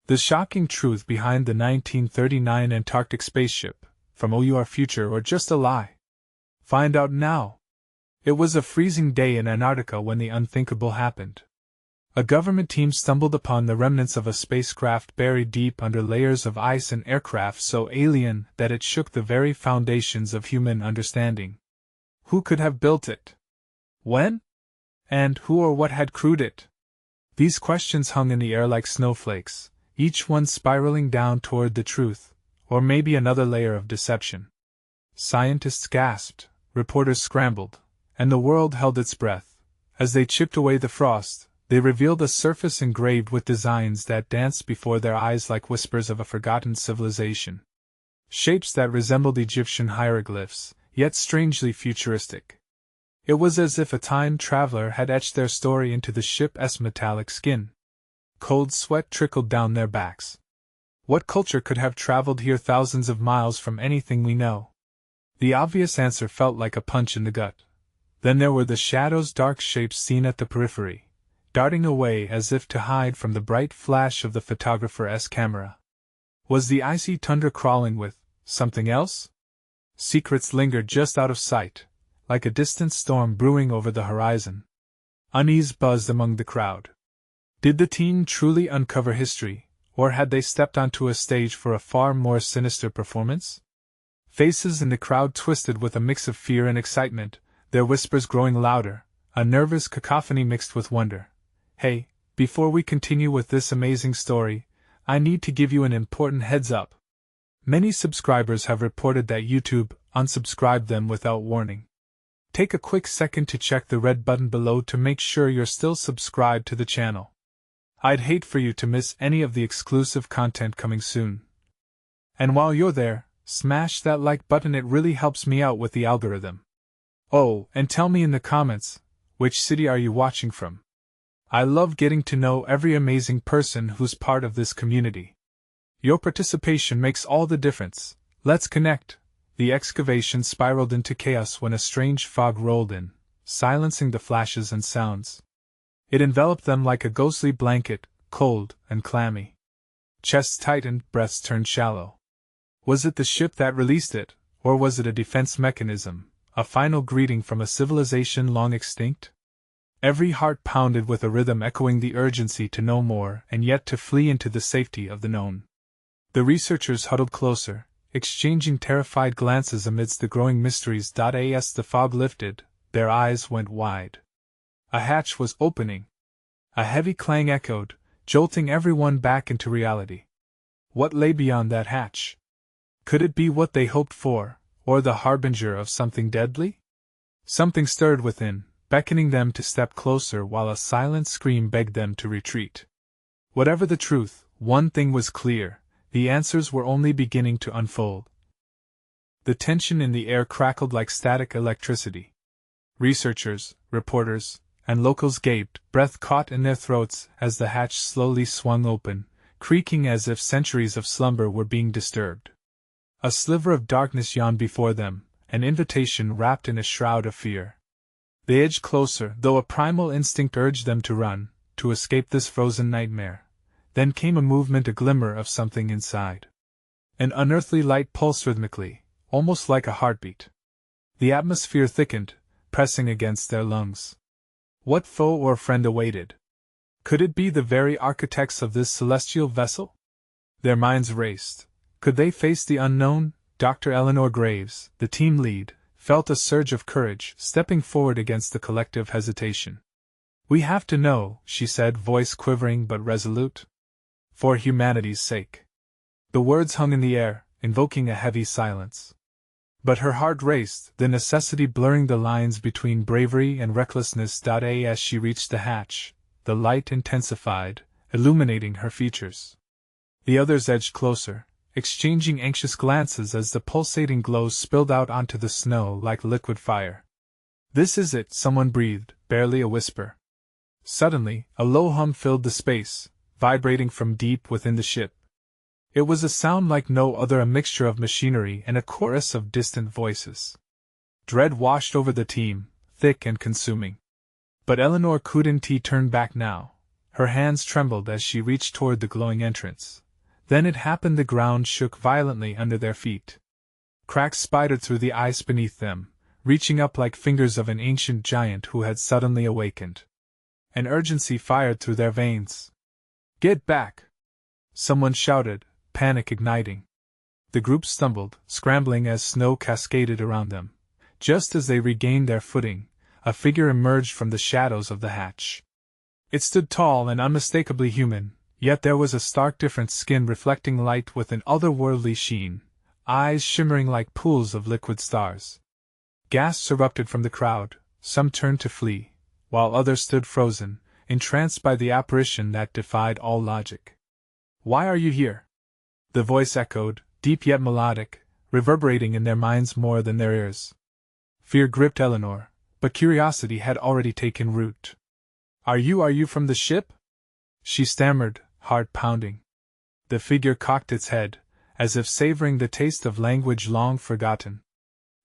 The shocking truth behind the 1939 Antarctic Spaceship, from OUR future or just a lie? Find out now. It was a freezing day in Antarctica when the unthinkable happened. A government team stumbled upon the remnants of a spacecraft buried deep under layers of ice, an aircraft so alien that it shook the very foundations of human understanding. Who could have built it? When? And who or what had crewed it? These questions hung in the air like snowflakes, each one spiraling down toward the truth, or maybe another layer of deception. Scientists gasped, reporters scrambled, and the world held its breath. As they chipped away the frost, they revealed a surface engraved with designs that danced before their eyes like whispers of a forgotten civilization. Shapes that resembled Egyptian hieroglyphs, yet strangely futuristic. It was as if a time traveler had etched their story into the ship's metallic skin. Cold sweat trickled down their backs. What culture could have traveled here thousands of miles from anything we know? The obvious answer felt like a punch in the gut. Then there were the shadows, dark shapes seen at the periphery, darting away as if to hide from the bright flash of the photographer's camera. Was the icy tundra crawling with something else? Secrets lingered just out of sight, like a distant storm brewing over the horizon. Unease buzzed among the crowd. Did the team truly uncover history, or had they stepped onto a stage for a far more sinister performance? Faces in the crowd twisted with a mix of fear and excitement, their whispers growing louder, a nervous cacophony mixed with wonder. Hey, before we continue with this amazing story, I need to give you an important heads up. Many subscribers have reported that YouTube unsubscribed them without warning. Take a quick second to check the red button below to make sure you're still subscribed to the channel. I'd hate for you to miss any of the exclusive content coming soon. And while you're there, smash that like button, it really helps me out with the algorithm. Oh, and tell me in the comments, which city are you watching from? I love getting to know every amazing person who's part of this community. Your participation makes all the difference. Let's connect. The excavation spiraled into chaos when a strange fog rolled in, silencing the flashes and sounds. It enveloped them like a ghostly blanket, cold and clammy. Chests tightened, breaths turned shallow. Was it the ship that released it, or was it a defense mechanism, a final greeting from a civilization long extinct? Every heart pounded with a rhythm echoing the urgency to know more and yet to flee into the safety of the known. The researchers huddled closer, exchanging terrified glances amidst the growing mysteries. As the fog lifted, their eyes went wide. A hatch was opening. A heavy clang echoed, jolting everyone back into reality. What lay beyond that hatch? Could it be what they hoped for, or the harbinger of something deadly? Something stirred within, beckoning them to step closer while a silent scream begged them to retreat. Whatever the truth, one thing was clear: the answers were only beginning to unfold. The tension in the air crackled like static electricity. Researchers, reporters, and locals gaped, breath caught in their throats as the hatch slowly swung open, creaking as if centuries of slumber were being disturbed. A sliver of darkness yawned before them, an invitation wrapped in a shroud of fear. They edged closer, though a primal instinct urged them to run, to escape this frozen nightmare. Then came a movement, a glimmer of something inside. An unearthly light pulsed rhythmically, almost like a heartbeat. The atmosphere thickened, pressing against their lungs. What foe or friend awaited? Could it be the very architects of this celestial vessel? Their minds raced. Could they face the unknown? Dr. Eleanor Graves, the team lead, felt a surge of courage, stepping forward against the collective hesitation. "We have to know," she said, voice quivering but resolute. "For humanity's sake." The words hung in the air, invoking a heavy silence. But her heart raced, the necessity blurring the lines between bravery and recklessness. As she reached the hatch, the light intensified, illuminating her features. The others edged closer, exchanging anxious glances as the pulsating glow spilled out onto the snow like liquid fire. "This is it," someone breathed, barely a whisper. Suddenly, a low hum filled the space, vibrating from deep within the ship. It was a sound like no other, a mixture of machinery and a chorus of distant voices. Dread washed over the team, thick and consuming. But Eleanor couldn't turn back now. Her hands trembled as she reached toward the glowing entrance. Then it happened, the ground shook violently under their feet. Cracks spidered through the ice beneath them, reaching up like fingers of an ancient giant who had suddenly awakened. An urgency fired through their veins. "Get back!" someone shouted, panic igniting. The group stumbled, scrambling as snow cascaded around them. Just as they regained their footing, a figure emerged from the shadows of the hatch. It stood tall and unmistakably human, yet there was a stark difference: skin reflecting light with an otherworldly sheen, eyes shimmering like pools of liquid stars. Gasps erupted from the crowd, some turned to flee, while others stood frozen, entranced by the apparition that defied all logic. "Why are you here?" the voice echoed, deep yet melodic, reverberating in their minds more than their ears. Fear gripped Eleanor, but curiosity had already taken root. Are you from the ship?" she stammered, heart pounding. The figure cocked its head, as if savoring the taste of language long forgotten.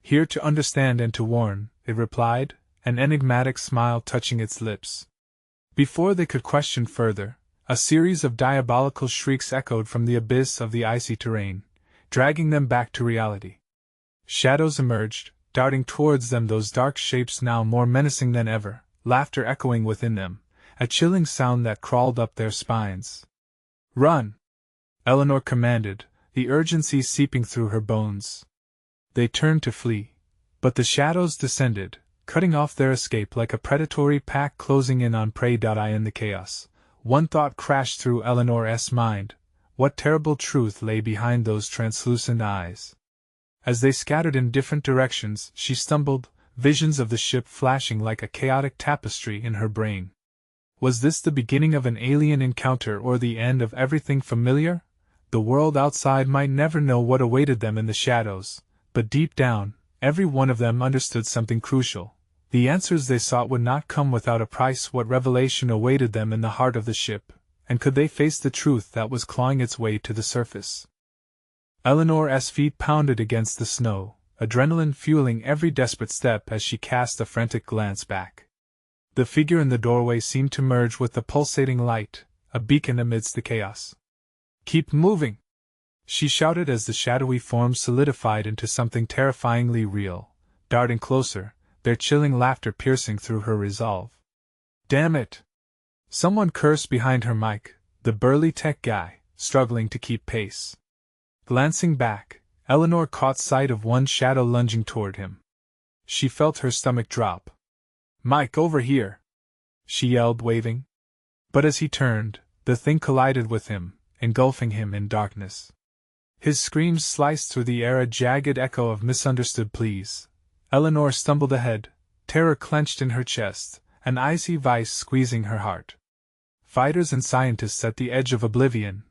"Here to understand and to warn," it replied, an enigmatic smile touching its lips. Before they could question further, a series of diabolical shrieks echoed from the abyss of the icy terrain, dragging them back to reality. Shadows emerged, darting towards them, those dark shapes now more menacing than ever, laughter echoing within them, a chilling sound that crawled up their spines. "Run!" Eleanor commanded, the urgency seeping through her bones. They turned to flee, but the shadows descended, cutting off their escape like a predatory pack closing in on prey. In the chaos, one thought crashed through Eleanor's mind: what terrible truth lay behind those translucent eyes? As they scattered in different directions, she stumbled, visions of the ship flashing like a chaotic tapestry in her brain. Was this the beginning of an alien encounter or the end of everything familiar? The world outside might never know what awaited them in the shadows, but deep down, every one of them understood something crucial. The answers they sought would not come without a price. What revelation awaited them in the heart of the ship, and could they face the truth that was clawing its way to the surface? Eleanor's feet pounded against the snow, adrenaline fueling every desperate step as she cast a frantic glance back. The figure in the doorway seemed to merge with the pulsating light, a beacon amidst the chaos. "Keep moving!" she shouted as the shadowy form solidified into something terrifyingly real, darting closer, their chilling laughter piercing through her resolve. "Damn it!" someone cursed behind her. Mike, the burly tech guy, struggling to keep pace. Glancing back, Eleanor caught sight of one shadow lunging toward him. She felt her stomach drop. "Mike, over here!" she yelled, waving. But as he turned, the thing collided with him, engulfing him in darkness. His screams sliced through the air, a jagged echo of misunderstood pleas. Eleanor stumbled ahead, terror clenched in her chest, an icy vice squeezing her heart. Fighters and scientists at the edge of oblivion,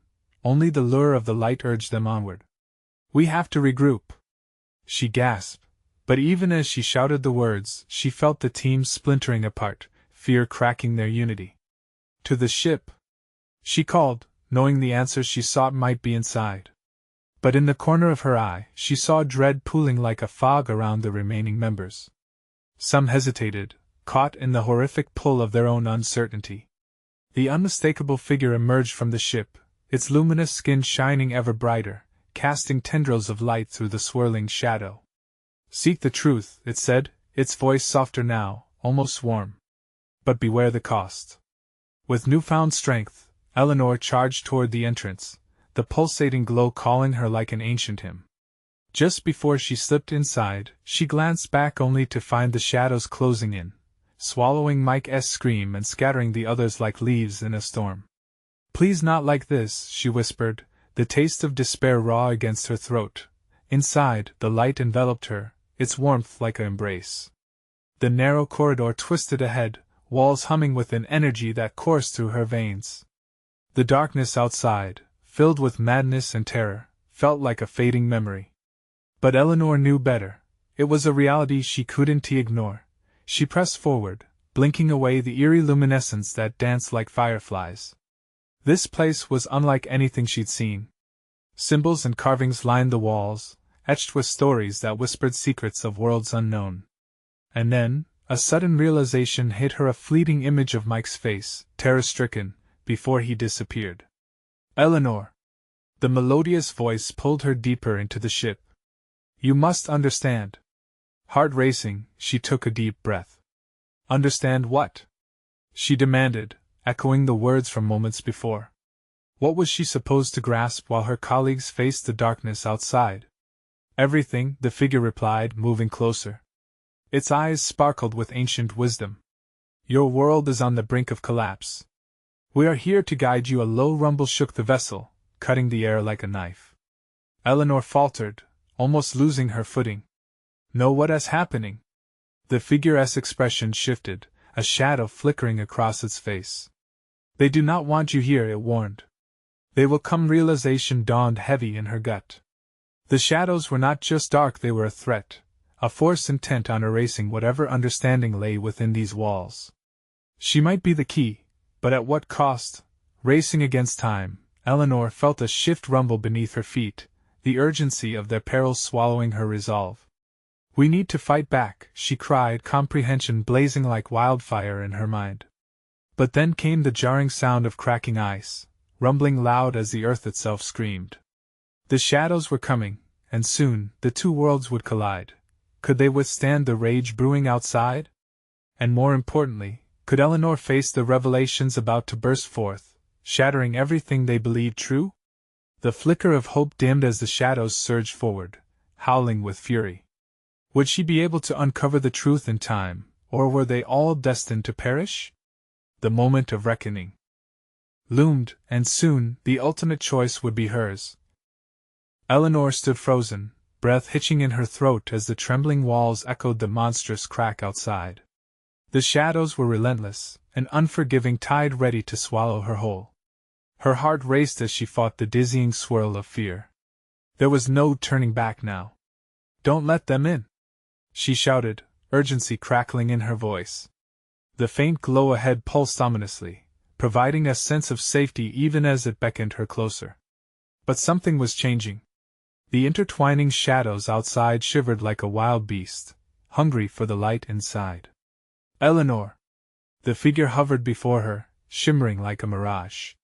only the lure of the light urged them onward. "We have to regroup," she gasped, but even as she shouted the words, she felt the team splintering apart, fear cracking their unity. "To the ship!" she called, knowing the answer she sought might be inside. But in the corner of her eye, she saw dread pooling like a fog around the remaining members. Some hesitated, caught in the horrific pull of their own uncertainty. The unmistakable figure emerged from the ship, its luminous skin shining ever brighter, casting tendrils of light through the swirling shadow. "Seek the truth," it said, its voice softer now, almost warm. "But beware the cost." With newfound strength, Eleanor charged toward the entrance, the pulsating glow calling her like an ancient hymn. Just before she slipped inside, she glanced back only to find the shadows closing in, swallowing Mike's scream and scattering the others like leaves in a storm. "Please, not like this," she whispered, the taste of despair raw against her throat. Inside, the light enveloped her, its warmth like an embrace. The narrow corridor twisted ahead, walls humming with an energy that coursed through her veins. The darkness outside, filled with madness and terror, felt like a fading memory. But Eleanor knew better. It was a reality she couldn't ignore. She pressed forward, blinking away the eerie luminescence that danced like fireflies. This place was unlike anything she'd seen. Symbols and carvings lined the walls, etched with stories that whispered secrets of worlds unknown. And then, a sudden realization hit her, a fleeting image of Mike's face, terror-stricken, before he disappeared. Eleanor! The melodious voice pulled her deeper into the ship. You must understand. Heart racing, she took a deep breath. Understand what? She demanded, echoing the words from moments before. What was she supposed to grasp while her colleagues faced the darkness outside? Everything, the figure replied, moving closer. Its eyes sparkled with ancient wisdom. Your world is on the brink of collapse. We are here to guide you. A low rumble shook the vessel, cutting the air like a knife. Eleanor faltered, almost losing her footing. Know what is happening? The figure's expression shifted, a shadow flickering across its face. They do not want you here, it warned. They will come. Realization dawned heavy in her gut. The shadows were not just dark, they were a threat, a force intent on erasing whatever understanding lay within these walls. She might be the key, but at what cost? Racing against time, Eleanor felt a shift rumble beneath her feet, the urgency of their peril swallowing her resolve. We need to fight back, she cried, comprehension blazing like wildfire in her mind. But then came the jarring sound of cracking ice, rumbling loud as the earth itself screamed. The shadows were coming, and soon the two worlds would collide. Could they withstand the rage brewing outside? And more importantly, could Eleanor face the revelations about to burst forth, shattering everything they believed true? The flicker of hope dimmed as the shadows surged forward, howling with fury. Would she be able to uncover the truth in time, or were they all destined to perish? The moment of reckoning loomed, and soon the ultimate choice would be hers. Eleanor stood frozen, breath hitching in her throat as the trembling walls echoed the monstrous crack outside. The shadows were relentless, an unforgiving tide ready to swallow her whole. Her heart raced as she fought the dizzying swirl of fear. There was no turning back now. Don't let them in! She shouted, urgency crackling in her voice. The faint glow ahead pulsed ominously, providing a sense of safety even as it beckoned her closer. But something was changing. The intertwining shadows outside shivered like a wild beast, hungry for the light inside. Eleanor! The figure hovered before her, shimmering like a mirage.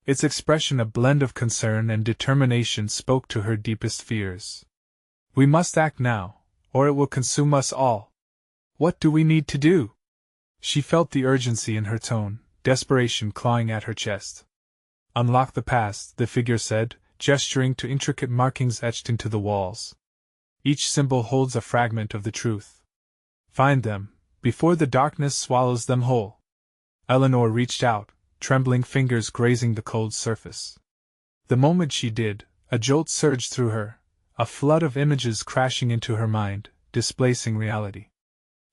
Its expression, a blend of concern and determination, spoke to her deepest fears. We must act now, or it will consume us all. What do we need to do? She felt the urgency in her tone, desperation clawing at her chest. Unlock the past, the figure said, gesturing to intricate markings etched into the walls. Each symbol holds a fragment of the truth. Find them, before the darkness swallows them whole. Eleanor reached out, trembling fingers grazing the cold surface. The moment she did, a jolt surged through her, a flood of images crashing into her mind, displacing reality.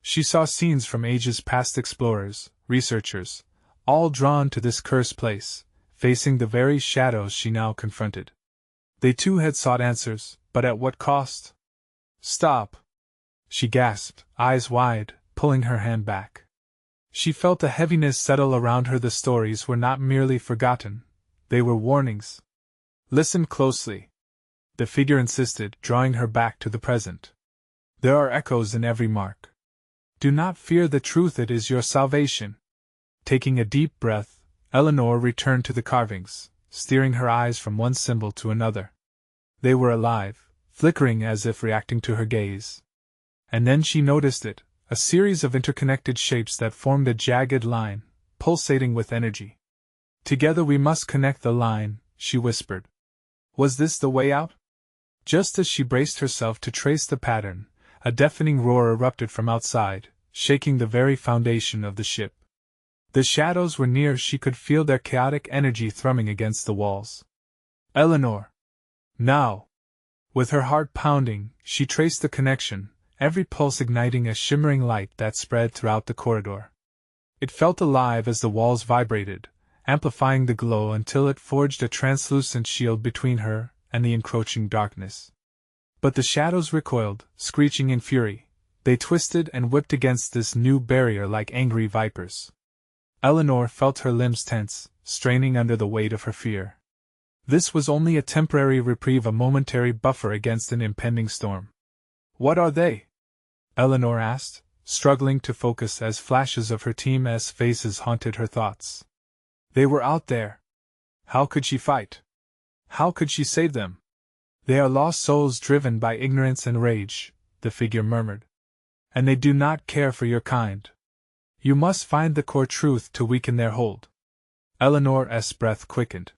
She saw scenes from ages past, explorers, researchers, all drawn to this cursed place, facing the very shadows she now confronted. They too had sought answers, but at what cost? Stop! She gasped, eyes wide, pulling her hand back. She felt a heaviness settle around her. The stories were not merely forgotten, they were warnings. Listen closely, the figure insisted, drawing her back to the present. There are echoes in every mark. Do not fear the truth, it is your salvation. Taking a deep breath, Eleanor returned to the carvings, steering her eyes from one symbol to another. They were alive, flickering as if reacting to her gaze. And then she noticed it, a series of interconnected shapes that formed a jagged line, pulsating with energy. Together we must connect the line, she whispered. Was this the way out? Just as she braced herself to trace the pattern, a deafening roar erupted from outside, shaking the very foundation of the ship. The shadows were near, she could feel their chaotic energy thrumming against the walls. Eleanor! Now! With her heart pounding, she traced the connection, every pulse igniting a shimmering light that spread throughout the corridor. It felt alive as the walls vibrated, amplifying the glow until it forged a translucent shield between her and the encroaching darkness. But the shadows recoiled, screeching in fury. They twisted and whipped against this new barrier like angry vipers. Eleanor felt her limbs tense, straining under the weight of her fear. This was only a temporary reprieve, a momentary buffer against an impending storm. What are they? Eleanor asked, struggling to focus as flashes of her team's faces haunted her thoughts. They were out there. How could she fight? How could she save them? They are lost souls driven by ignorance and rage, the figure murmured. And they do not care for your kind. You must find the core truth to weaken their hold. Eleanor's breath quickened.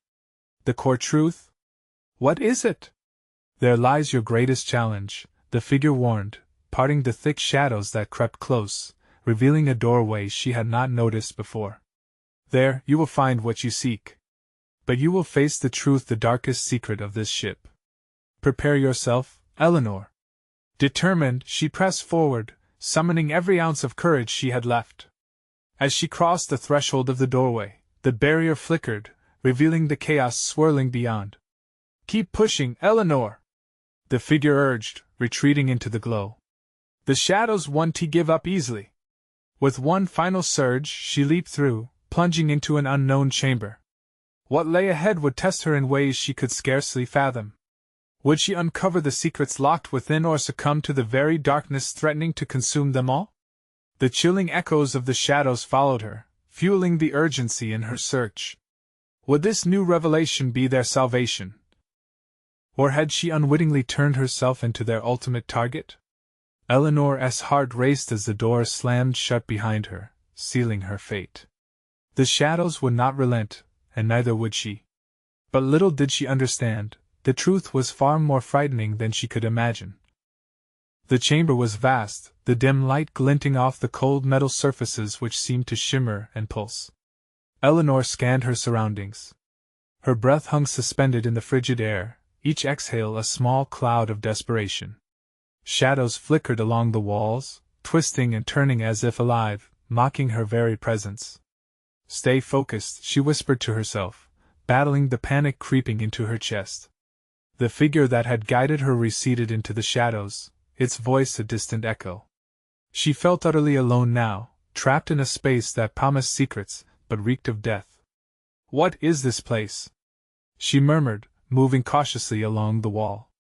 The core truth? What is it? There lies your greatest challenge, the figure warned, parting the thick shadows that crept close, revealing a doorway she had not noticed before. There, you will find what you seek. But you will face the truth, the darkest secret of this ship. Prepare yourself, Eleanor. Determined, she pressed forward, summoning every ounce of courage she had left. As she crossed the threshold of the doorway, the barrier flickered, revealing the chaos swirling beyond. Keep pushing, Eleanor! The figure urged, retreating into the glow. The shadows won't give up easily. With one final surge, she leaped through, plunging into an unknown chamber. What lay ahead would test her in ways she could scarcely fathom. Would she uncover the secrets locked within or succumb to the very darkness threatening to consume them all? The chilling echoes of the shadows followed her, fueling the urgency in her search. Would this new revelation be their salvation? Or had she unwittingly turned herself into their ultimate target? Eleanor's heart raced as the door slammed shut behind her, sealing her fate. The shadows would not relent, and neither would she. But little did she understand, the truth was far more frightening than she could imagine. The chamber was vast, the dim light glinting off the cold metal surfaces which seemed to shimmer and pulse. Eleanor scanned her surroundings. Her breath hung suspended in the frigid air, each exhale a small cloud of desperation. Shadows flickered along the walls, twisting and turning as if alive, mocking her very presence. Stay focused, she whispered to herself, battling the panic creeping into her chest. The figure that had guided her receded into the shadows, its voice a distant echo. She felt utterly alone now, trapped in a space that promised secrets, but reeked of death. What is this place? She murmured, moving cautiously along the wall.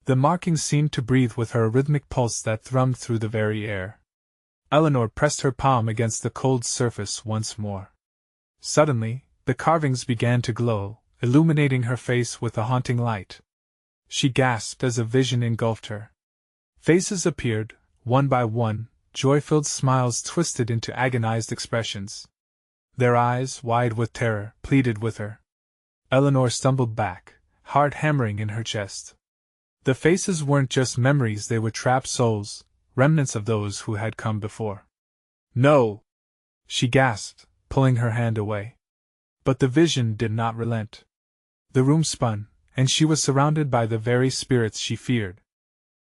The markings seemed to breathe with her a rhythmic pulse that thrummed through the very air. Eleanor pressed her palm against the cold surface once more. Suddenly, the carvings began to glow, illuminating her face with a haunting light. She gasped as a vision engulfed her. Faces appeared, one by one, joy-filled smiles twisted into agonized expressions. Their eyes, wide with terror, pleaded with her. Eleanor stumbled back, heart hammering in her chest. The faces weren't just memories, they were trapped souls, remnants of those who had come before. No! She gasped, pulling her hand away. But the vision did not relent. The room spun, and she was surrounded by the very spirits she feared.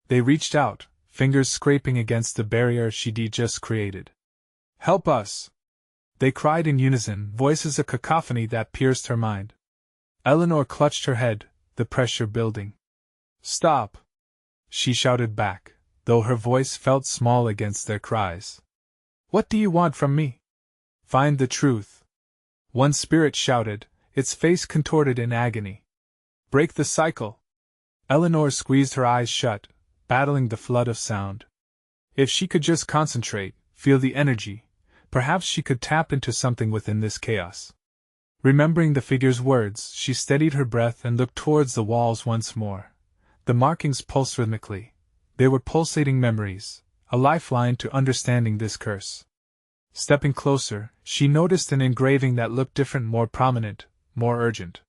They reached out, fingers scraping against the barrier she'd just created. Help us! They cried in unison, voices a cacophony that pierced her mind. Eleanor clutched her head, the pressure building. Stop! She shouted back, though her voice felt small against their cries. What do you want from me? Find the truth. One spirit shouted, its face contorted in agony. Break the cycle. Eleanor squeezed her eyes shut, battling the flood of sound. If she could just concentrate, feel the energy, perhaps she could tap into something within this chaos. Remembering the figure's words, she steadied her breath and looked towards the walls once more. The markings pulsed rhythmically. They were pulsating memories, a lifeline to understanding this curse. Stepping closer, she noticed an engraving that looked different, more prominent, more urgent.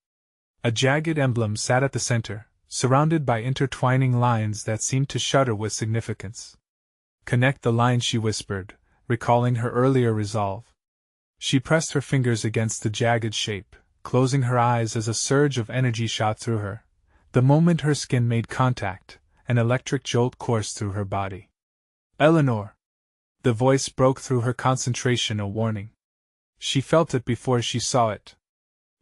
A jagged emblem sat at the center, surrounded by intertwining lines that seemed to shudder with significance. Connect the lines, she whispered, recalling her earlier resolve. She pressed her fingers against the jagged shape, closing her eyes as a surge of energy shot through her. The moment her skin made contact, an electric jolt coursed through her body. Eleanor! The voice broke through her concentration, a warning. She felt it before she saw it.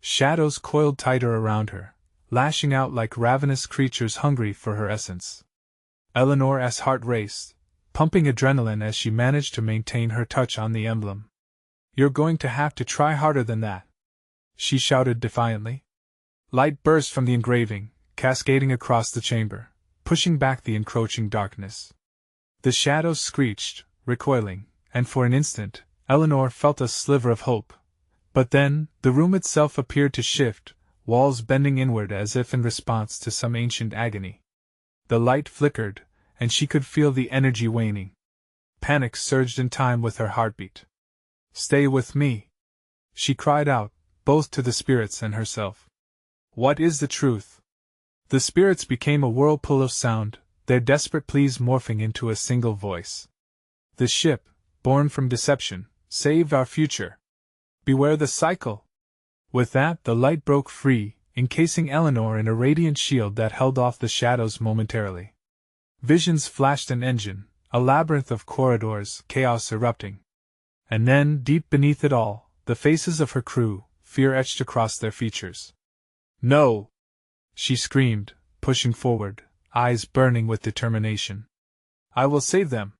Shadows coiled tighter around her, lashing out like ravenous creatures hungry for her essence. Eleanor's heart raced, pumping adrenaline as she managed to maintain her touch on the emblem. You're going to have to try harder than that, she shouted defiantly. Light burst from the engraving, cascading across the chamber, pushing back the encroaching darkness. The shadows screeched, recoiling, and for an instant, Eleanor felt a sliver of hope. But then, the room itself appeared to shift, walls bending inward as if in response to some ancient agony. The light flickered, and she could feel the energy waning. Panic surged in time with her heartbeat. "Stay with me!" she cried out, both to the spirits and herself. "What is the truth?" The spirits became a whirlpool of sound, their desperate pleas morphing into a single voice. "The ship, born from deception, saved our future. Beware the cycle!" With that, the light broke free, encasing Eleanor in a radiant shield that held off the shadows momentarily. Visions flashed an engine, a labyrinth of corridors, chaos erupting. And then, deep beneath it all, the faces of her crew, fear etched across their features. "No!" she screamed, pushing forward, eyes burning with determination. "I will save them!"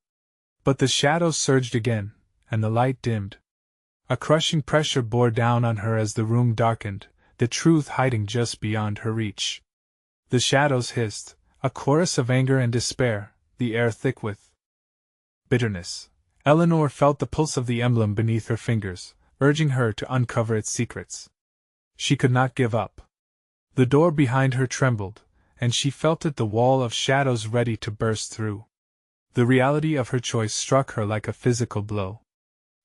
But the shadows surged again, and the light dimmed. A crushing pressure bore down on her as the room darkened, the truth hiding just beyond her reach. The shadows hissed, a chorus of anger and despair, the air thick with bitterness. Eleanor felt the pulse of the emblem beneath her fingers, urging her to uncover its secrets. She could not give up. The door behind her trembled, and she felt it, the wall of shadows ready to burst through. The reality of her choice struck her like a physical blow.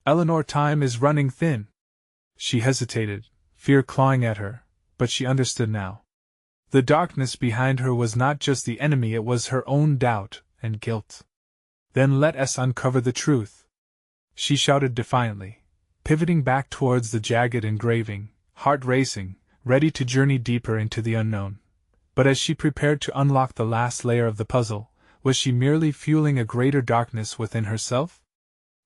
"Eleanor, time is running thin." She hesitated, fear clawing at her, but she understood now. The darkness behind her was not just the enemy, it was her own doubt and guilt. "Then let us uncover the truth," she shouted defiantly, pivoting back towards the jagged engraving, heart racing, ready to journey deeper into the unknown. But as she prepared to unlock the last layer of the puzzle, was she merely fueling a greater darkness within herself?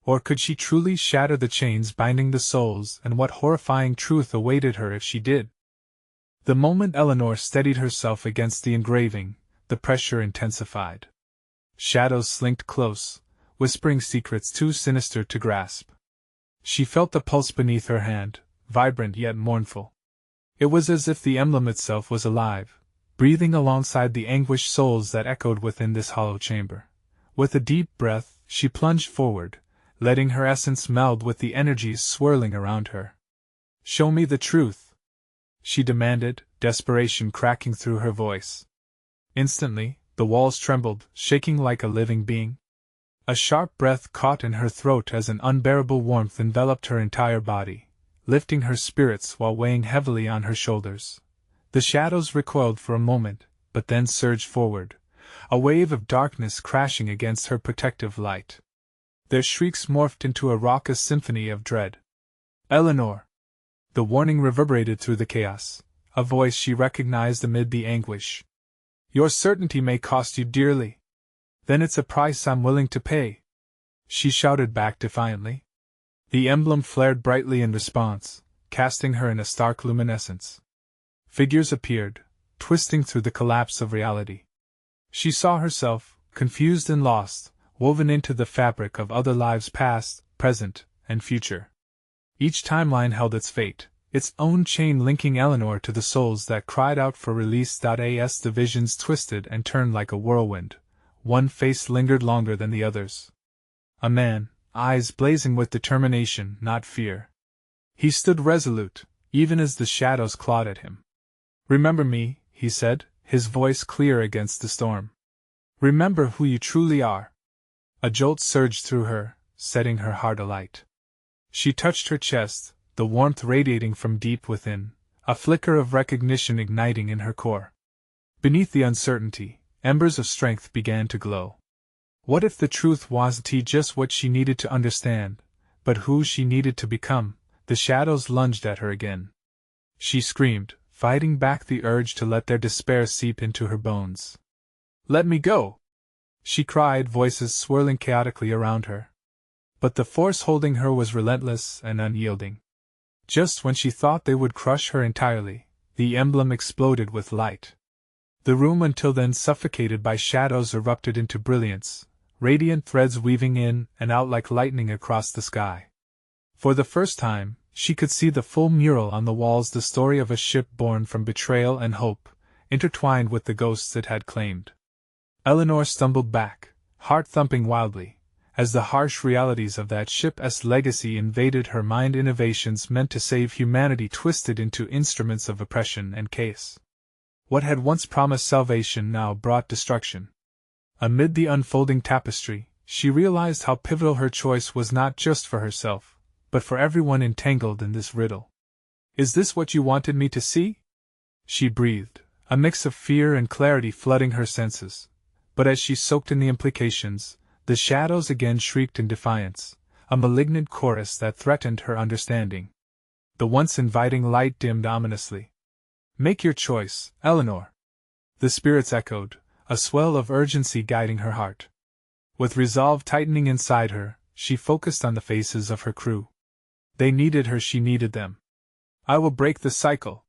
Or could she truly shatter the chains binding the souls, and what horrifying truth awaited her if she did? The moment Eleanor steadied herself against the engraving, the pressure intensified. Shadows slinked close, whispering secrets too sinister to grasp. She felt the pulse beneath her hand, vibrant yet mournful. It was as if the emblem itself was alive, breathing alongside the anguished souls that echoed within this hollow chamber. With a deep breath, she plunged forward, letting her essence meld with the energies swirling around her. "Show me the truth," she demanded, desperation cracking through her voice. Instantly, the walls trembled, shaking like a living being. A sharp breath caught in her throat as an unbearable warmth enveloped her entire body, lifting her spirits while weighing heavily on her shoulders. The shadows recoiled for a moment, but then surged forward, a wave of darkness crashing against her protective light. Their shrieks morphed into a raucous symphony of dread. "Eleanor!" The warning reverberated through the chaos, a voice she recognized amid the anguish. "Your certainty may cost you dearly." "Then it's a price I'm willing to pay," she shouted back defiantly. The emblem flared brightly in response, casting her in a stark luminescence. Figures appeared, twisting through the collapse of reality. She saw herself, confused and lost, woven into the fabric of other lives past, present, and future. Each timeline held its fate, its own chain linking Eleanor to the souls that cried out for release. As the visions twisted and turned like a whirlwind, one face lingered longer than the others. A man, eyes blazing with determination, not fear. He stood resolute, even as the shadows clawed at him. "Remember me," he said, his voice clear against the storm. "Remember who you truly are." A jolt surged through her, setting her heart alight. She touched her chest, the warmth radiating from deep within, a flicker of recognition igniting in her core. Beneath the uncertainty, embers of strength began to glow. What if the truth wasn't just what she needed to understand, but who she needed to become? The shadows lunged at her again. She screamed, fighting back the urge to let their despair seep into her bones. "Let me go!" she cried, voices swirling chaotically around her. But the force holding her was relentless and unyielding. Just when she thought they would crush her entirely, the emblem exploded with light. The room until then suffocated by shadows erupted into brilliance, radiant threads weaving in and out like lightning across the sky. For the first time, she could see the full mural on the walls, the story of a ship born from betrayal and hope, intertwined with the ghosts it had claimed. Eleanor stumbled back, heart thumping wildly, as the harsh realities of that ship's legacy invaded her mind. Innovations meant to save humanity twisted into instruments of oppression and chaos. What had once promised salvation now brought destruction. Amid the unfolding tapestry, she realized how pivotal her choice was, not just for herself, but for everyone entangled in this riddle. "Is this what you wanted me to see?" she breathed, a mix of fear and clarity flooding her senses. But as she soaked in the implications, the shadows again shrieked in defiance, a malignant chorus that threatened her understanding. The once inviting light dimmed ominously. "Make your choice, Eleanor," the spirits echoed, a swell of urgency guiding her heart. With resolve tightening inside her, she focused on the faces of her crew. They needed her, she needed them. "I will break the cycle,"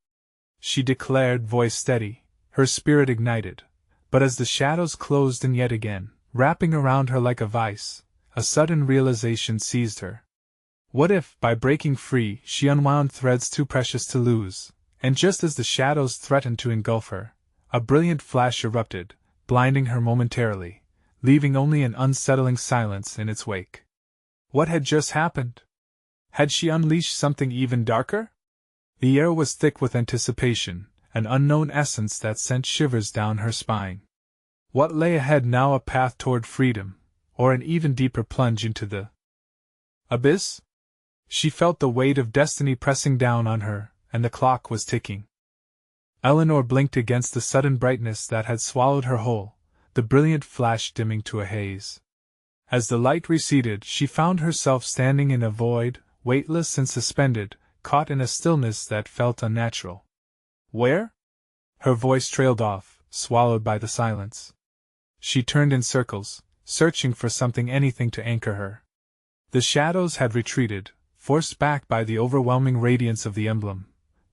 she declared, voice steady, her spirit ignited. But as the shadows closed in yet again, wrapping around her like a vice, a sudden realization seized her. What if, by breaking free, she unwound threads too precious to lose? And just as the shadows threatened to engulf her, a brilliant flash erupted, blinding her momentarily, leaving only an unsettling silence in its wake. What had just happened? Had she unleashed something even darker? The air was thick with anticipation, an unknown essence that sent shivers down her spine. What lay ahead now? A path toward freedom, or an even deeper plunge into the abyss? She felt the weight of destiny pressing down on her, and the clock was ticking. Eleanor blinked against the sudden brightness that had swallowed her whole, the brilliant flash dimming to a haze. As the light receded, she found herself standing in a void, weightless and suspended, caught in a stillness that felt unnatural. Where? Her voice trailed off, swallowed by the silence. She turned in circles, searching for something, anything to anchor her. The shadows had retreated, forced back by the overwhelming radiance of the emblem,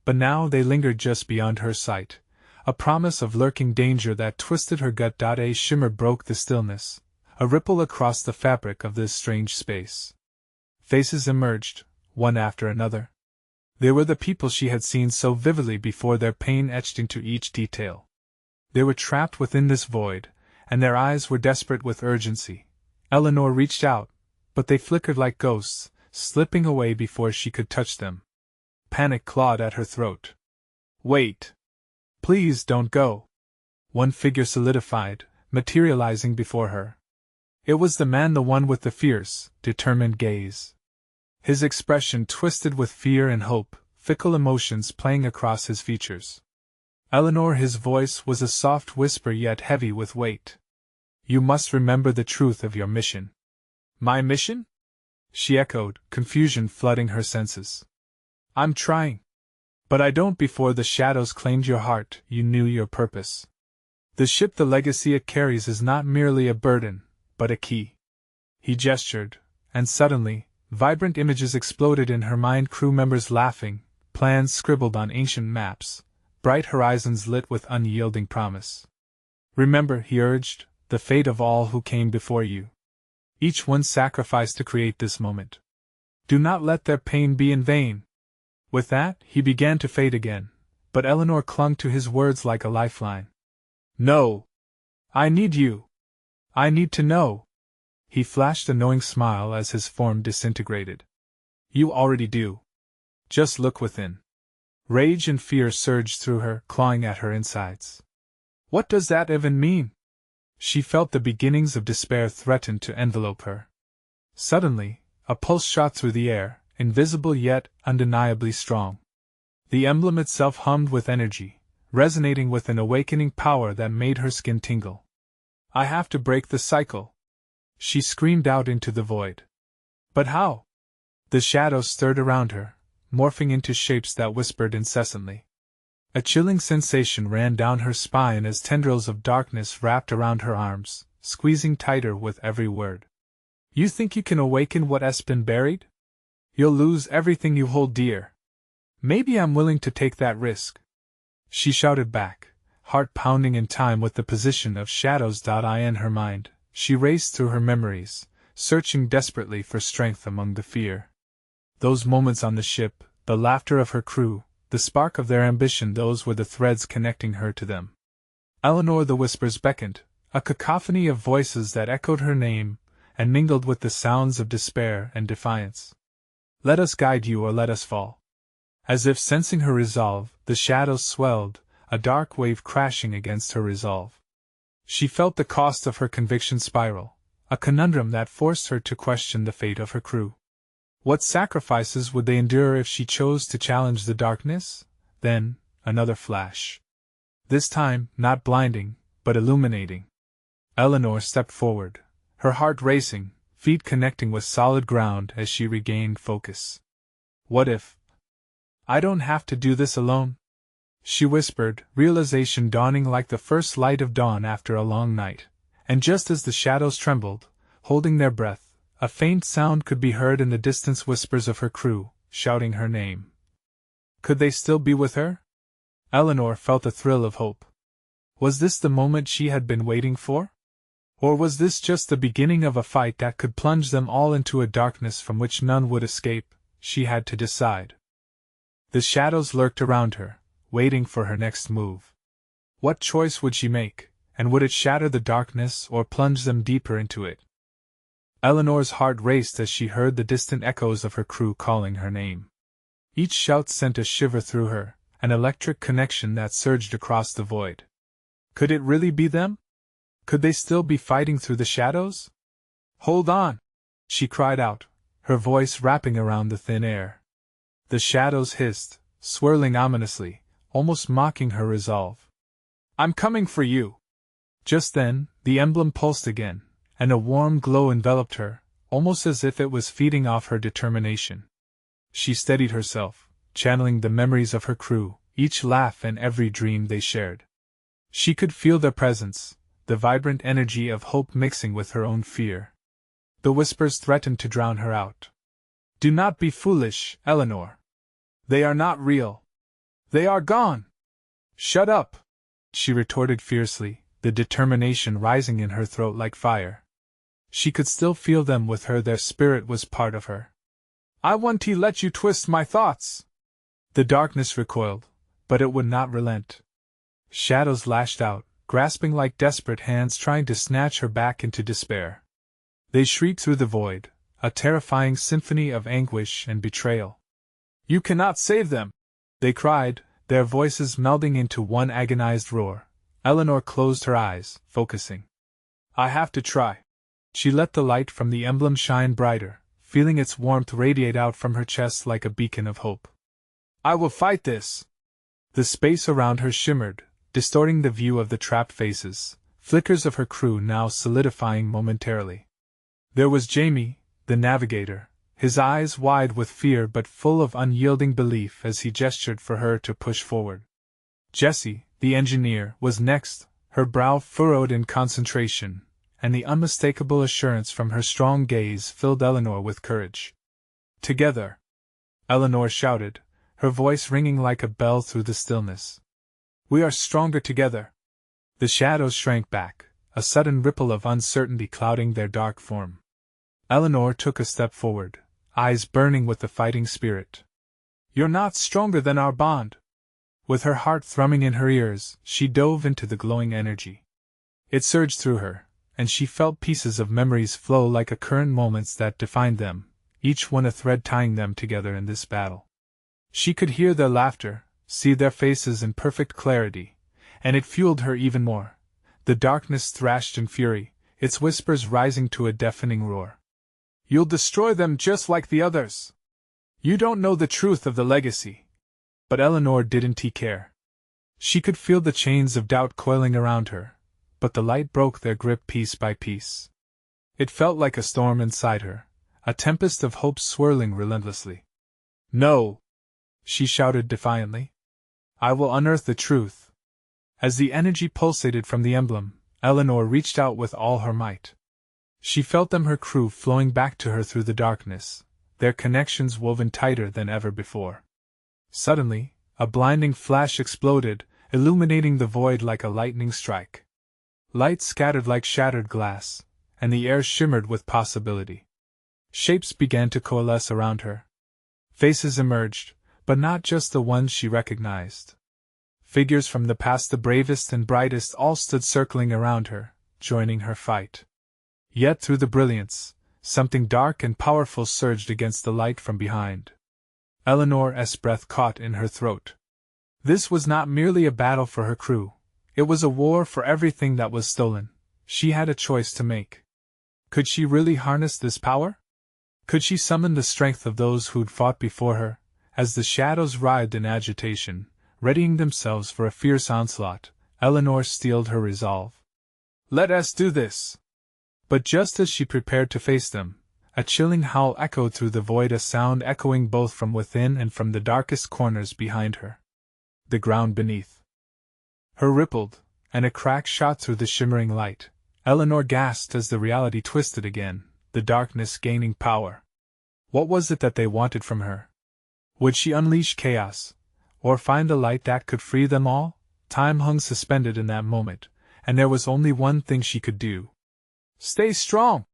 but now they lingered just beyond her sight, a promise of lurking danger that twisted her gut. A shimmer broke the stillness, a ripple across the fabric of this strange space. Faces emerged, one after another. They were the people she had seen so vividly before, their pain etched into each detail. They were trapped within this void, and their eyes were desperate with urgency. Eleanor reached out, but they flickered like ghosts, slipping away before she could touch them. Panic clawed at her throat. "Wait! Please don't go!" One figure solidified, materializing before her. It was the man, the one with the fierce, determined gaze. His expression twisted with fear and hope, fickle emotions playing across his features. "Eleanor," his voice was a soft whisper yet heavy with weight. "You must remember the truth of your mission." "My mission?" she echoed, confusion flooding her senses. "I'm trying. But I don't." Before the shadows claimed your heart, you knew your purpose. The ship, the legacy it carries, is not merely a burden, but a key. He gestured, and suddenly, vibrant images exploded in her mind, crew members laughing, plans scribbled on ancient maps, bright horizons lit with unyielding promise. "Remember," he urged, "the fate of all who came before you. Each one sacrificed to create this moment. Do not let their pain be in vain." With that, he began to fade again, but Eleanor clung to his words like a lifeline. "No! I need you! I need to know!" He flashed a knowing smile as his form disintegrated. "You already do. Just look within." Rage and fear surged through her, clawing at her insides. What does that even mean? She felt the beginnings of despair threaten to envelope her. Suddenly, a pulse shot through the air, invisible yet undeniably strong. The emblem itself hummed with energy, resonating with an awakening power that made her skin tingle. "I have to break the cycle!" she screamed out into the void. "But how?" The shadows stirred around her, morphing into shapes that whispered incessantly. A chilling sensation ran down her spine as tendrils of darkness wrapped around her arms, squeezing tighter with every word. "You think you can awaken what's been buried? You'll lose everything you hold dear." "Maybe I'm willing to take that risk," she shouted back, heart pounding in time with the position of shadows. In her mind, she raced through her memories, searching desperately for strength among the fear. Those moments on the ship, the laughter of her crew, the spark of their ambition, those were the threads connecting her to them. Eleanor, the whispers beckoned, a cacophony of voices that echoed her name, and mingled with the sounds of despair and defiance. "Let us guide you or let us fall." As if sensing her resolve, the shadows swelled, a dark wave crashing against her resolve. She felt the cost of her conviction spiral, a conundrum that forced her to question the fate of her crew. What sacrifices would they endure if she chose to challenge the darkness? Then, another flash. This time, not blinding, but illuminating. Eleanor stepped forward, her heart racing, feet connecting with solid ground as she regained focus. "What if I don't have to do this alone?" she whispered, realization dawning like the first light of dawn after a long night. And just as the shadows trembled, holding their breath, a faint sound could be heard in the distance, whispers of her crew, shouting her name. Could they still be with her? Eleanor felt a thrill of hope. Was this the moment she had been waiting for? Or was this just the beginning of a fight that could plunge them all into a darkness from which none would escape? She had to decide. The shadows lurked around her, waiting for her next move. What choice would she make, and would it shatter the darkness or plunge them deeper into it? Eleanor's heart raced as she heard the distant echoes of her crew calling her name. Each shout sent a shiver through her, an electric connection that surged across the void. Could it really be them? Could they still be fighting through the shadows? "Hold on!" she cried out, her voice wrapping around the thin air. The shadows hissed, swirling ominously, almost mocking her resolve. "I'm coming for you!" Just then, the emblem pulsed again, and a warm glow enveloped her, almost as if it was feeding off her determination. She steadied herself, channeling the memories of her crew, each laugh and every dream they shared. She could feel their presence, the vibrant energy of hope mixing with her own fear. The whispers threatened to drown her out. "Do not be foolish, Eleanor. They are not real. They are gone." "Shut up!" she retorted fiercely, the determination rising in her throat like fire. She could still feel them with her, their spirit was part of her. "I won't let you twist my thoughts!" The darkness recoiled, but it would not relent. Shadows lashed out, grasping like desperate hands trying to snatch her back into despair. They shrieked through the void, a terrifying symphony of anguish and betrayal. "You cannot save them!" they cried, their voices melding into one agonized roar. Eleanor closed her eyes, focusing. "I have to try." She let the light from the emblem shine brighter, feeling its warmth radiate out from her chest like a beacon of hope. "I will fight this!" The space around her shimmered, distorting the view of the trapped faces, flickers of her crew now solidifying momentarily. There was Jamie, the navigator, his eyes wide with fear but full of unyielding belief as he gestured for her to push forward. Jessie, the engineer, was next, her brow furrowed in concentration, and the unmistakable assurance from her strong gaze filled Eleanor with courage. "Together!" Eleanor shouted, her voice ringing like a bell through the stillness. "We are stronger together!" The shadows shrank back, a sudden ripple of uncertainty clouding their dark form. Eleanor took a step forward, eyes burning with the fighting spirit. "You're not stronger than our bond!" With her heart thrumming in her ears, she dove into the glowing energy. It surged through her, and she felt pieces of memories flow like a current, moments that defined them, each one a thread tying them together in this battle. She could hear their laughter, see their faces in perfect clarity, and it fueled her even more. The darkness thrashed in fury, its whispers rising to a deafening roar. "You'll destroy them just like the others! You don't know the truth of the legacy!" But Eleanor didn't care. She could feel the chains of doubt coiling around her, but the light broke their grip piece by piece. It felt like a storm inside her, a tempest of hope swirling relentlessly. "No!" she shouted defiantly. "I will unearth the truth." As the energy pulsated from the emblem, Eleanor reached out with all her might. She felt them, her crew, flowing back to her through the darkness, their connections woven tighter than ever before. Suddenly, a blinding flash exploded, illuminating the void like a lightning strike. Light scattered like shattered glass, and the air shimmered with possibility. Shapes began to coalesce around her. Faces emerged, but not just the ones she recognized. Figures from the past, the bravest and brightest, all stood circling around her, joining her fight. Yet through the brilliance, something dark and powerful surged against the light from behind. Eleanor's breath caught in her throat. This was not merely a battle for her crew. It was a war for everything that was stolen. She had a choice to make. Could she really harness this power? Could she summon the strength of those who'd fought before her? As the shadows writhed in agitation, readying themselves for a fierce onslaught, Eleanor steeled her resolve. Let us do this! But just as she prepared to face them, a chilling howl echoed through the void, a sound echoing both from within and from the darkest corners behind her. The ground beneath her rippled, and a crack shot through the shimmering light. Eleanor gasped as the reality twisted again, the darkness gaining power. What was it that they wanted from her? Would she unleash chaos, or find a light that could free them all? Time hung suspended in that moment, and there was only one thing she could do. Stay strong!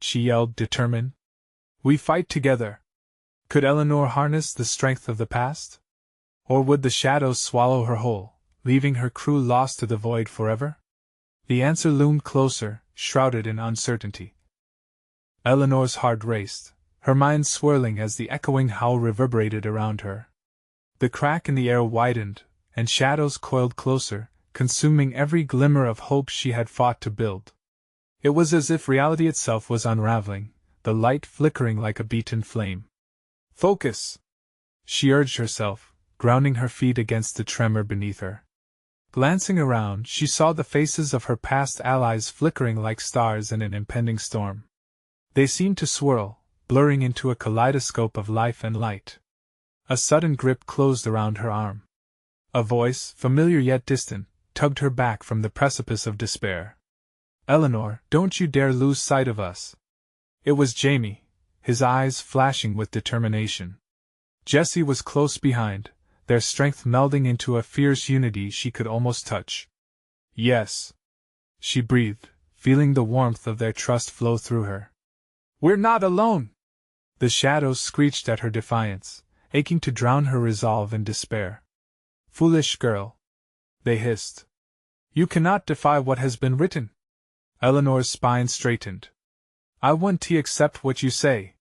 She yelled, determined. We fight together. Could Eleanor harness the strength of the past? Or would the shadows swallow her whole, leaving her crew lost to the void forever? The answer loomed closer, shrouded in uncertainty. Eleanor's heart raced, her mind swirling as the echoing howl reverberated around her. The crack in the air widened, and shadows coiled closer, consuming every glimmer of hope she had fought to build. It was as if reality itself was unraveling, the light flickering like a beaten flame. Focus! She urged herself, grounding her feet against the tremor beneath her. Glancing around, she saw the faces of her past allies flickering like stars in an impending storm. They seemed to swirl, blurring into a kaleidoscope of life and light. A sudden grip closed around her arm. A voice, familiar yet distant, tugged her back from the precipice of despair. Eleanor, don't you dare lose sight of us. It was Jamie, his eyes flashing with determination. Jessie was close behind, their strength melding into a fierce unity she could almost touch. Yes, she breathed, feeling the warmth of their trust flow through her. We're not alone! The shadows screeched at her defiance, aching to drown her resolve in despair. Foolish girl! They hissed. You cannot defy what has been written! Eleanor's spine straightened. I won't accept what you say.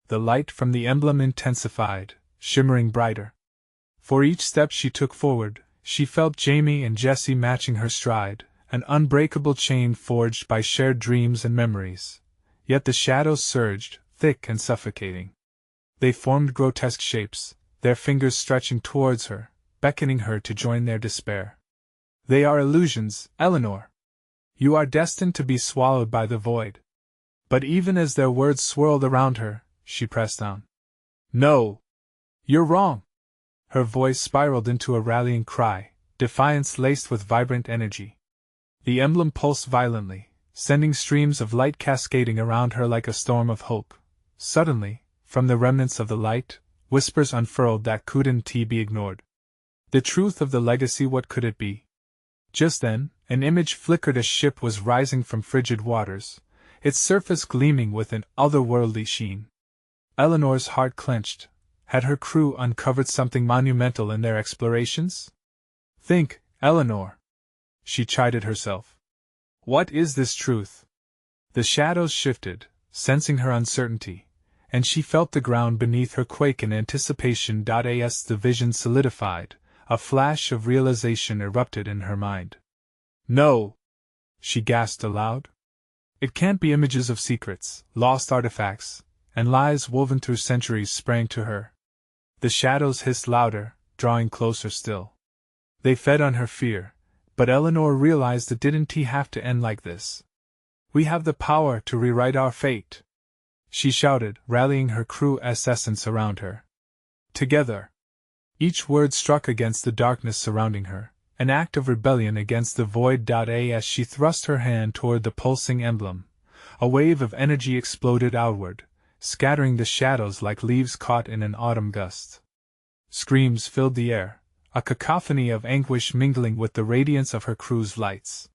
The light from the emblem intensified, shimmering brighter. For each step she took forward, she felt Jamie and Jessie matching her stride, an unbreakable chain forged by shared dreams and memories. Yet the shadows surged, thick and suffocating. They formed grotesque shapes, their fingers stretching towards her, beckoning her to join their despair. They are illusions, Eleanor. You are destined to be swallowed by the void. But even as their words swirled around her, she pressed on. No! You're wrong! Her voice spiraled into a rallying cry, defiance laced with vibrant energy. The emblem pulsed violently, sending streams of light cascading around her like a storm of hope. Suddenly, from the remnants of the light, whispers unfurled that couldn't be ignored. The truth of the legacy, what could it be? Just then, an image flickered. A ship was rising from frigid waters, its surface gleaming with an otherworldly sheen. Eleanor's heart clenched. Had her crew uncovered something monumental in their explorations? Think, Eleanor! She chided herself. What is this truth? The shadows shifted, sensing her uncertainty, and she felt the ground beneath her quake in anticipation. As the vision solidified, a flash of realization erupted in her mind. No! She gasped aloud. It can't be. Images of secrets, lost artifacts, and lies woven through centuries sprang to her. The shadows hissed louder, drawing closer still. They fed on her fear, but Eleanor realized it didn't have to end like this. We have the power to rewrite our fate, she shouted, rallying her crew's essence around her. Together. Each word struck against the darkness surrounding her, an act of rebellion against the void. As she thrust her hand toward the pulsing emblem, a wave of energy exploded outward, scattering the shadows like leaves caught in an autumn gust. Screams filled the air, a cacophony of anguish mingling with the radiance of her crew's lights.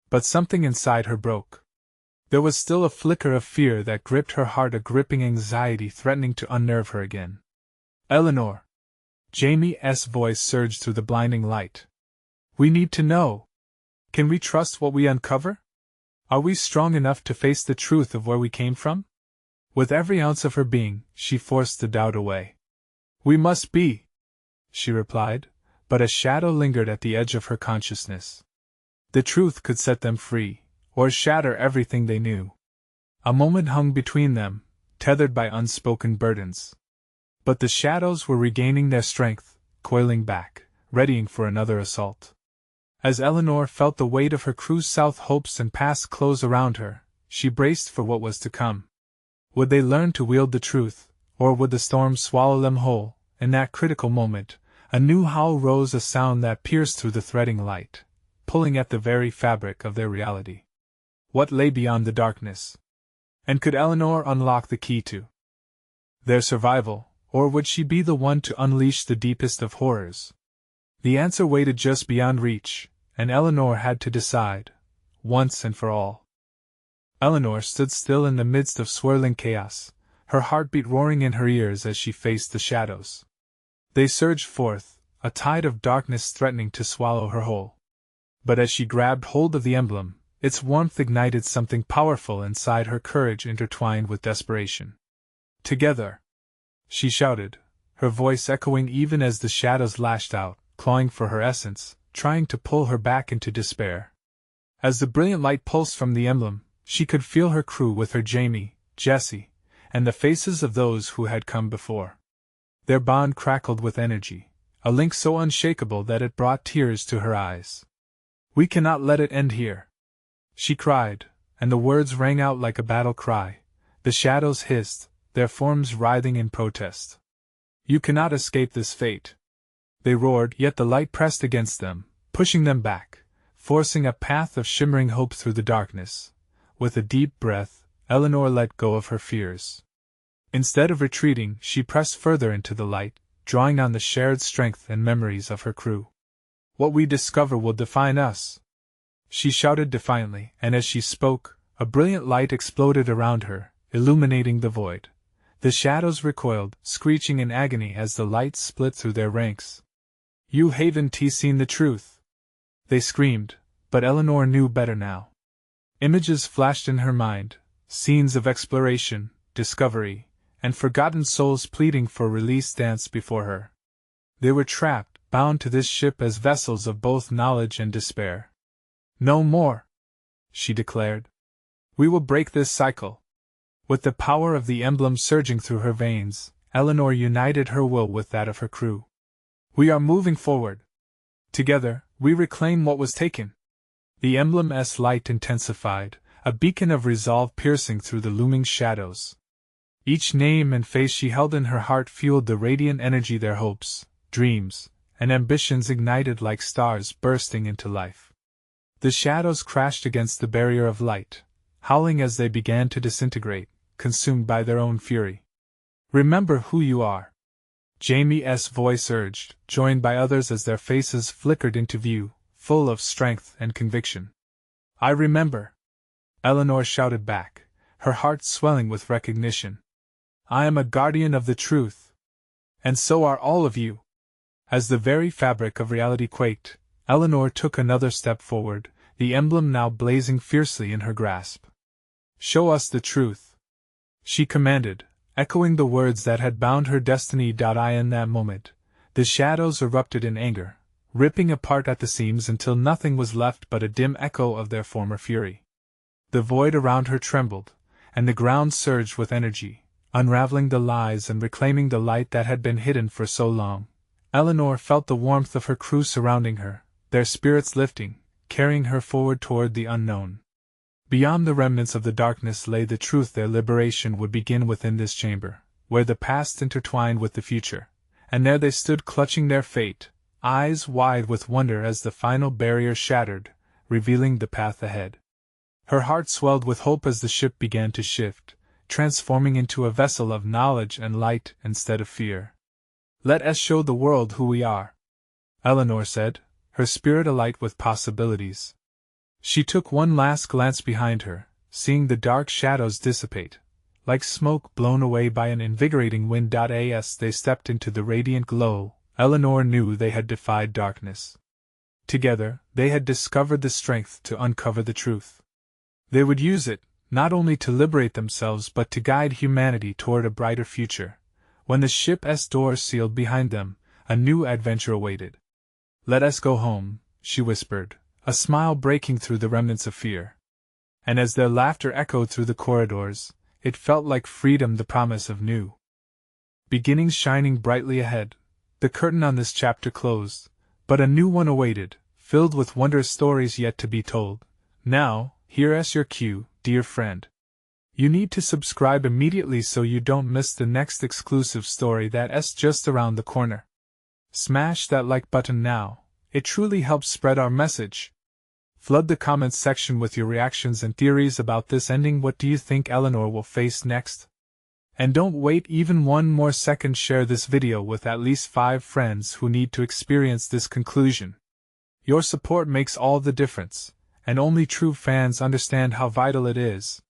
But something inside her broke. There was still a flicker of fear that gripped her heart, a gripping anxiety threatening to unnerve her again. Eleanor! Jamie's voice surged through the blinding light. We need to know. Can we trust what we uncover? Are we strong enough to face the truth of where we came from? With every ounce of her being, she forced the doubt away. We must be, she replied, but a shadow lingered at the edge of her consciousness. The truth could set them free, or shatter everything they knew. A moment hung between them, tethered by unspoken burdens. But the shadows were regaining their strength, coiling back, readying for another assault. As Eleanor felt the weight of her crew's south hopes and past close around her, she braced for what was to come. Would they learn to wield the truth, or would the storm swallow them whole? In that critical moment, a new howl rose, a sound that pierced through the threading light, pulling at the very fabric of their reality. What lay beyond the darkness? And could Eleanor unlock the key to their survival, or would she be the one to unleash the deepest of horrors? The answer waited just beyond reach, and Eleanor had to decide, once and for all. Eleanor stood still in the midst of swirling chaos, her heartbeat roaring in her ears as she faced the shadows. They surged forth, a tide of darkness threatening to swallow her whole. But as she grabbed hold of the emblem, its warmth ignited something powerful inside her, courage intertwined with desperation. Together! She shouted, her voice echoing even as the shadows lashed out, clawing for her essence, trying to pull her back into despair. As the brilliant light pulsed from the emblem, she could feel her crew with her, Jamie, Jessie, and the faces of those who had come before. Their bond crackled with energy, a link so unshakable that it brought tears to her eyes. We cannot let it end here, she cried, and the words rang out like a battle cry. The shadows hissed, their forms writhing in protest. You cannot escape this fate, they roared, yet the light pressed against them, pushing them back, forcing a path of shimmering hope through the darkness. With a deep breath, Eleanor let go of her fears. Instead of retreating, she pressed further into the light, drawing on the shared strength and memories of her crew. What we discover will define us, she shouted defiantly, and as she spoke, a brilliant light exploded around her, illuminating the void. The shadows recoiled, screeching in agony as the light split through their ranks. You haven't seen the truth, they screamed, but Eleanor knew better now. Images flashed in her mind, scenes of exploration, discovery, and forgotten souls pleading for release danced before her. They were trapped, bound to this ship as vessels of both knowledge and despair. No more, she declared. We will break this cycle. With the power of the emblem surging through her veins, Eleanor united her will with that of her crew. We are moving forward. Together, we reclaim what was taken. The emblem's light intensified, a beacon of resolve piercing through the looming shadows. Each name and face she held in her heart fueled the radiant energy their hopes, dreams, and ambitions ignited like stars bursting into life. The shadows crashed against the barrier of light, howling as they began to disintegrate, consumed by their own fury. Remember who you are, Jamie's voice urged, joined by others as their faces flickered into view, full of strength and conviction. I remember, Eleanor shouted back, her heart swelling with recognition. I am a guardian of the truth. And so are all of you. As the very fabric of reality quaked, Eleanor took another step forward, the emblem now blazing fiercely in her grasp. Show us the truth, she commanded, echoing the words that had bound her destiny. In that moment, the shadows erupted in anger, ripping apart at the seams until nothing was left but a dim echo of their former fury. The void around her trembled, and the ground surged with energy, unraveling the lies and reclaiming the light that had been hidden for so long. Eleanor felt the warmth of her crew surrounding her, their spirits lifting, carrying her forward toward the unknown. Beyond the remnants of the darkness lay the truth. Their liberation would begin within this chamber, where the past intertwined with the future, and there they stood clutching their fate, eyes wide with wonder as the final barrier shattered, revealing the path ahead. Her heart swelled with hope as the ship began to shift, transforming into a vessel of knowledge and light instead of fear. Let us show the world who we are, Eleanor said, her spirit alight with possibilities. She took one last glance behind her, seeing the dark shadows dissipate, like smoke blown away by an invigorating wind. As they stepped into the radiant glow, Eleanor knew they had defied darkness. Together, they had discovered the strength to uncover the truth. They would use it, not only to liberate themselves but to guide humanity toward a brighter future. When the ship's doors sealed behind them, a new adventure awaited. "Let us go home," she whispered, a smile breaking through the remnants of fear. And as their laughter echoed through the corridors, it felt like freedom, the promise of new beginnings shining brightly ahead. The curtain on this chapter closed, but a new one awaited, filled with wondrous stories yet to be told. Now, here's your cue, dear friend. You need to subscribe immediately so you don't miss the next exclusive story that's just around the corner. Smash that like button now, it truly helps spread our message. Flood the comments section with your reactions and theories about this ending. What do you think Eleanor will face next? And don't wait even one more second, share this video with at least 5 friends who need to experience this conclusion. Your support makes all the difference, and only true fans understand how vital it is.